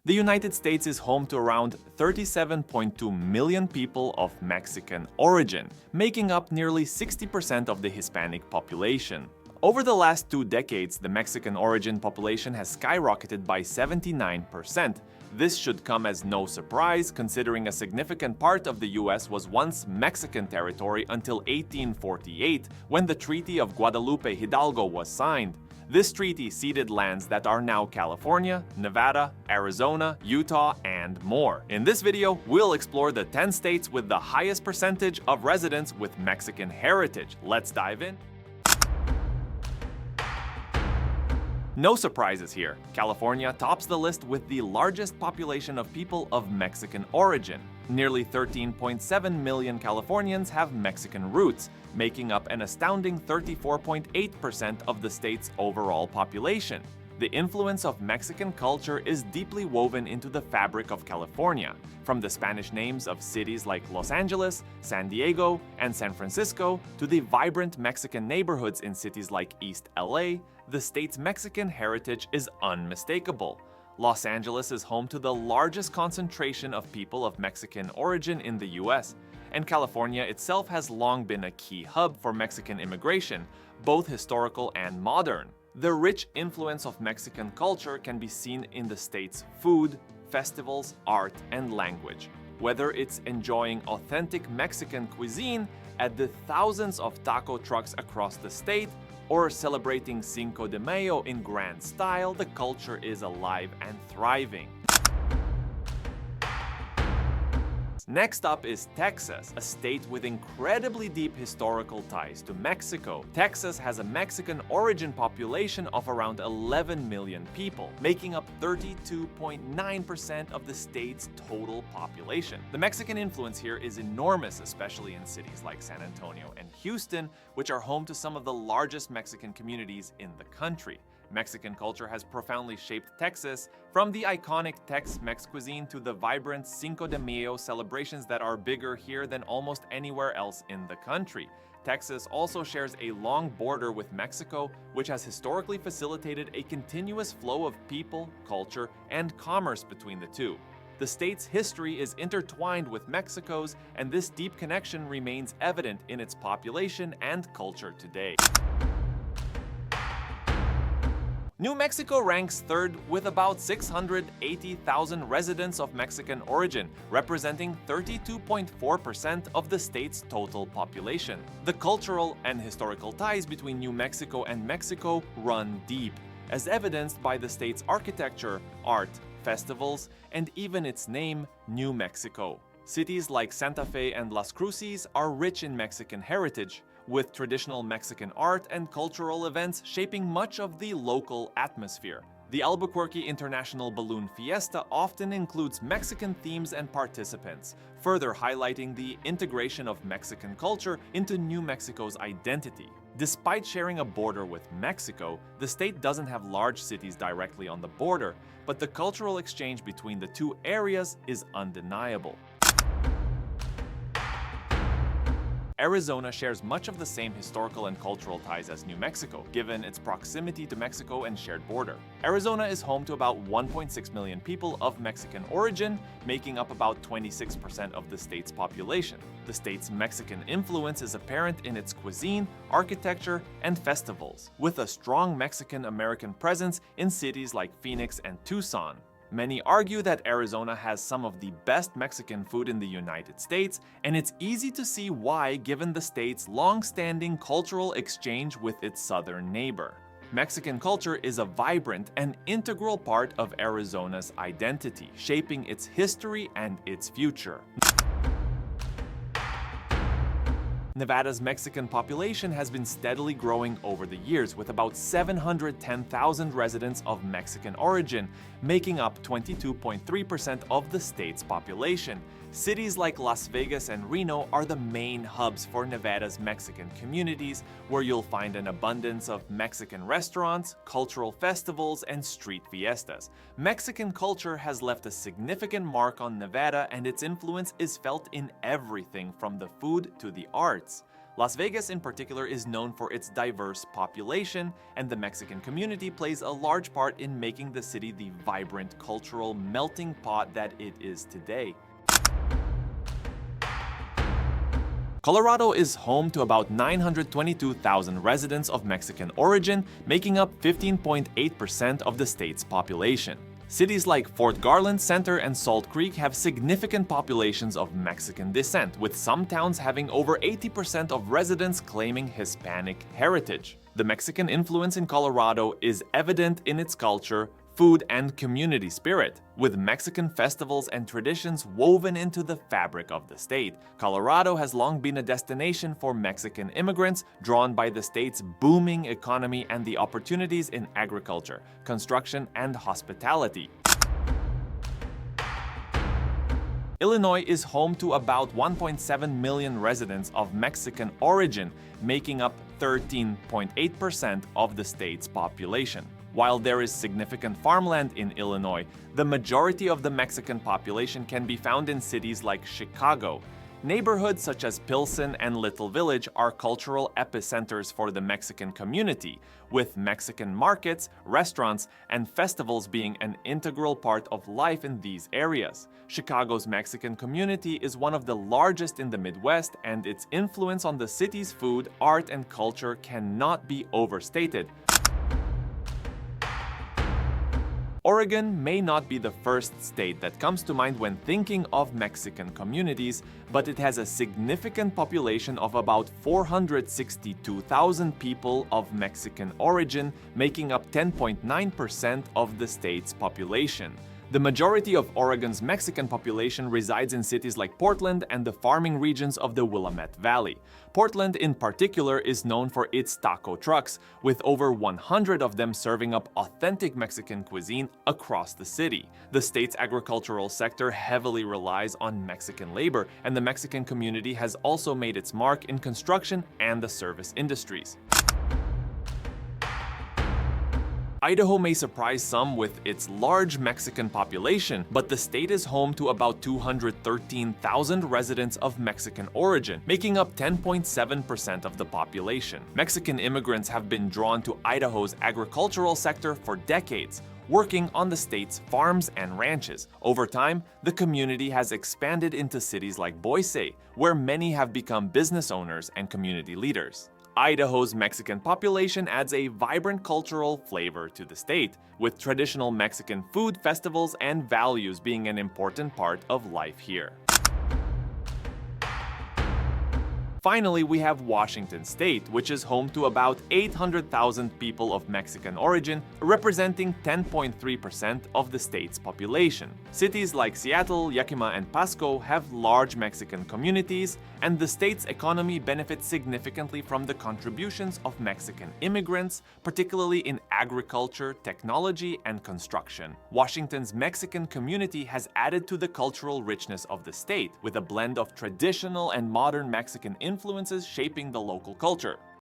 The United States is home to around 37.2 million people of Mexican origin, making up nearly 60% of the Hispanic population. Over the last 2 decades, the Mexican origin population has skyrocketed by 79%. This should come as no surprise, considering a significant part of the US was once Mexican territory until 1848, when the Treaty of Guadalupe Hidalgo was signed. This treaty ceded lands that are now California, Nevada, Arizona, Utah, and more. In this video, we'll explore the 10 states with the highest percentage of residents with Mexican heritage. Let's dive in. No surprises here. California tops the list with the largest population of people of Mexican origin. Nearly 13.7 million Californians have Mexican roots, making up an astounding 34.8% of the state's overall population. The influence of Mexican culture is deeply woven into the fabric of California, from the Spanish names of cities like Los Angeles, San Diego, and San Francisco to the vibrant Mexican neighborhoods in cities like East LA. The state's Mexican heritage is unmistakable. Los Angeles is home to the largest concentration of people of Mexican origin in the US, and California itself has long been a key hub for Mexican immigration, both historical and modern. The rich influence of Mexican culture can be seen in the state's food, festivals, art, and language. Whether it's enjoying authentic Mexican cuisine at the thousands of taco trucks across the state, or celebrating Cinco de Mayo in grand style, the culture is alive and thriving. Next up is Texas, a state with incredibly deep historical ties to Mexico. Texas has a Mexican origin population of around 11 million people, making up 32.9% of the state's total population. The Mexican influence here is enormous, especially in cities like San Antonio and Houston, which are home to some of the largest Mexican communities in the country. Mexican culture has profoundly shaped Texas, from the iconic Tex-Mex cuisine to the vibrant Cinco de Mayo celebrations that are bigger here than almost anywhere else in the country. Texas also shares a long border with Mexico, which has historically facilitated a continuous flow of people, culture, and commerce between the two. The state's history is intertwined with Mexico's, and this deep connection remains evident in its population and culture today. New Mexico ranks third with about 680,000 residents of Mexican origin, representing 32.4% of the state's total population. The cultural and historical ties between New Mexico and Mexico run deep, as evidenced by the state's architecture, art, festivals, and even its name, New Mexico. Cities like Santa Fe and Las Cruces are rich in Mexican heritage, with traditional Mexican art and cultural events shaping much of the local atmosphere. The Albuquerque International Balloon Fiesta often includes Mexican themes and participants, further highlighting the integration of Mexican culture into New Mexico's identity. Despite sharing a border with Mexico, the state doesn't have large cities directly on the border, but the cultural exchange between the two areas is undeniable. Arizona shares much of the same historical and cultural ties as New Mexico, given its proximity to Mexico and shared border. Arizona is home to about 1.6 million people of Mexican origin, making up about 26% of the state's population. The state's Mexican influence is apparent in its cuisine, architecture, and festivals, with a strong Mexican-American presence in cities like Phoenix and Tucson. Many argue that Arizona has some of the best Mexican food in the United States, and it's easy to see why given the state's long-standing cultural exchange with its southern neighbor. Mexican culture is a vibrant and integral part of Arizona's identity, shaping its history and its future. Nevada's Mexican population has been steadily growing over the years, with about 710,000 residents of Mexican origin, making up 22.3% of the state's population. Cities like Las Vegas and Reno are the main hubs for Nevada's Mexican communities, where you'll find an abundance of Mexican restaurants, cultural festivals, and street fiestas. Mexican culture has left a significant mark on Nevada, and its influence is felt in everything from the food to the arts. Las Vegas in particular is known for its diverse population, and the Mexican community plays a large part in making the city the vibrant cultural melting pot that it is today. Colorado is home to about 922,000 residents of Mexican origin, making up 15.8% of the state's population. Cities like Fort Garland Center and Salt Creek have significant populations of Mexican descent, with some towns having over 80% of residents claiming Hispanic heritage. The Mexican influence in Colorado is evident in its culture, food, and community spirit, with Mexican festivals and traditions woven into the fabric of the state. Colorado has long been a destination for Mexican immigrants, drawn by the state's booming economy and the opportunities in agriculture, construction, and hospitality. Illinois is home to about 1.7 million residents of Mexican origin, making up 13.8% of the state's population. While there is significant farmland in Illinois, the majority of the Mexican population can be found in cities like Chicago. Neighborhoods such as Pilsen and Little Village are cultural epicenters for the Mexican community, with Mexican markets, restaurants, and festivals being an integral part of life in these areas. Chicago's Mexican community is one of the largest in the Midwest, and its influence on the city's food, art, and culture cannot be overstated. Oregon may not be the first state that comes to mind when thinking of Mexican communities, but it has a significant population of about 462,000 people of Mexican origin, making up 10.9% of the state's population. The majority of Oregon's Mexican population resides in cities like Portland and the farming regions of the Willamette Valley. Portland in particular is known for its taco trucks, with over 100 of them serving up authentic Mexican cuisine across the city. The state's agricultural sector heavily relies on Mexican labor, and the Mexican community has also made its mark in construction and the service industries. Idaho may surprise some with its large Mexican population, but the state is home to about 213,000 residents of Mexican origin, making up 10.7% of the population. Mexican immigrants have been drawn to Idaho's agricultural sector for decades, working on the state's farms and ranches. Over time, the community has expanded into cities like Boise, where many have become business owners and community leaders. Idaho's Mexican population adds a vibrant cultural flavor to the state, with traditional Mexican food, festivals, and values being an important part of life here. Finally, we have Washington State, which is home to about 800,000 people of Mexican origin, representing 10.3% of the state's population. Cities like Seattle, Yakima, and Pasco have large Mexican communities, and the state's economy benefits significantly from the contributions of Mexican immigrants, particularly in agriculture, technology, and construction. Washington's Mexican community has added to the cultural richness of the state, with a blend of traditional and modern Mexican influences shaping the local culture.